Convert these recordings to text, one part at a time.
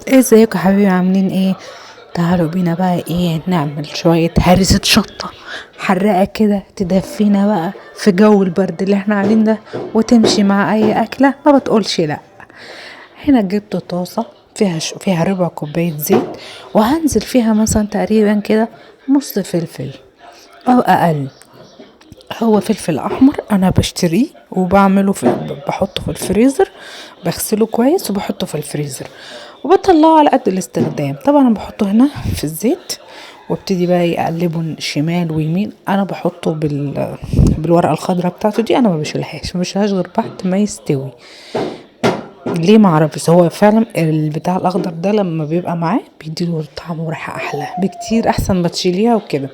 ازيكم يا حبيبي عاملين ايه؟ تعالوا بينا بقى ايه نعمل شوية هرسة شطة حراقة كده تدفينا بقى في جو البرد اللي احنا قاعدين ده، وتمشي مع اي اكلة ما بتقولش لا. هنا جبت طاسة فيها ربع كوباية زيت، وهنزل فيها مثلا تقريبا كده نص فلفل او اقل. هو فلفل احمر انا بشتريه وبعمله بحطه في الفريزر، بغسله كويس وبحطه في الفريزر وبطلعه على قد الاستخدام. طبعا انا بحطه هنا في الزيت وابتدي بقى يقلبه شمال ويمين. انا بحطه بالورقه الخضراء بتاعته دي، انا ما بشيلهاش غير بعد ما يستوي. ليه ما اعرفش، بس هو فعلا البتاع الاخضر ده لما بيبقى معاه بيديله طعم وريحه احلى بكتير، احسن ما تشيليها وكده.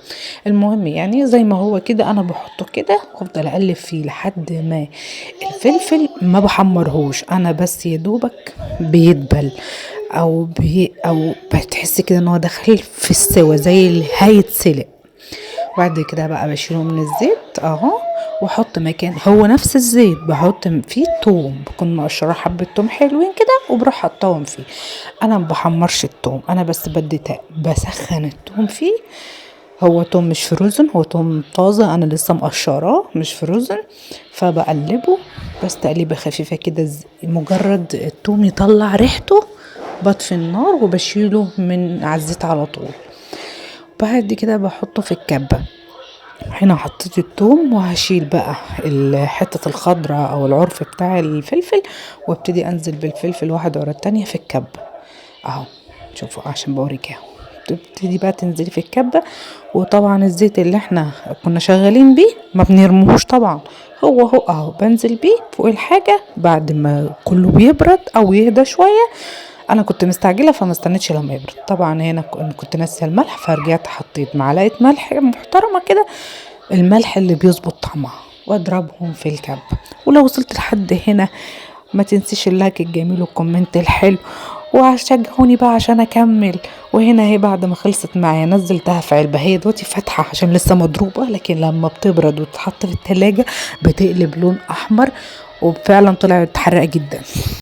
المهم يعني زي ما هو كده انا بحطه كده وافضل اقلب فيه لحد ما الفلفل ما بحمرهوش، انا بس يا دوبك بيدبل او بتحس كده ان هو داخل في السوا زي اللي هيتسلق. وبعد كده بقى بشيله من الزيت اهو، واحط مكان هو نفس الزيت بحط فيه توم، بكون مقشره حبه توم حلوين كده وبروح حطاهم فيه. انا ما بحمرش التوم، انا بس بسخن التوم فيه. هو توم مش فروزن، هو توم طازه انا لسه مقشراه مش فروزن. فبقلبه بس تقليبه خفيفه كده، مجرد التوم يطلع ريحته بطفي النار وبشيله من على الزيت على طول. بعد كده بحطه في الكبة. هنا حطيت الثوم وهشيل بقى حتة الخضرة او العرف بتاع الفلفل، وابتدي انزل بالفلفل واحد ورا التانية في الكبة اهو. شوفوا عشان بوريك اهو، تبتدي بقى تنزلي في الكبة. وطبعا الزيت اللي احنا كنا شغالين بيه ما بنرموهوش طبعا، هو اهو بنزل بيه فوق الحاجة بعد ما كله بيبرد او يهدى شوية. انا كنت مستعجله فما استنيتش لما يبرد. طبعا هنا كنت ناسيه الملح، فرجعت حطيت معلقه ملح محترمه كده، الملح اللي بيظبط طعمها، واضربهم في الكب. ولو وصلت لحد هنا ما تنسيش اللايك الجميل والكومنت الحلو، وشجعوني بقى عشان اكمل. وهنا هي بعد ما خلصت معايا نزلتها في علبه، هي دلوقتي فاتحه عشان لسه مضروبه، لكن لما بتبرد وتتحط في التلاجة بتقلب لون احمر، وفعلا طلعت حراقه جدا.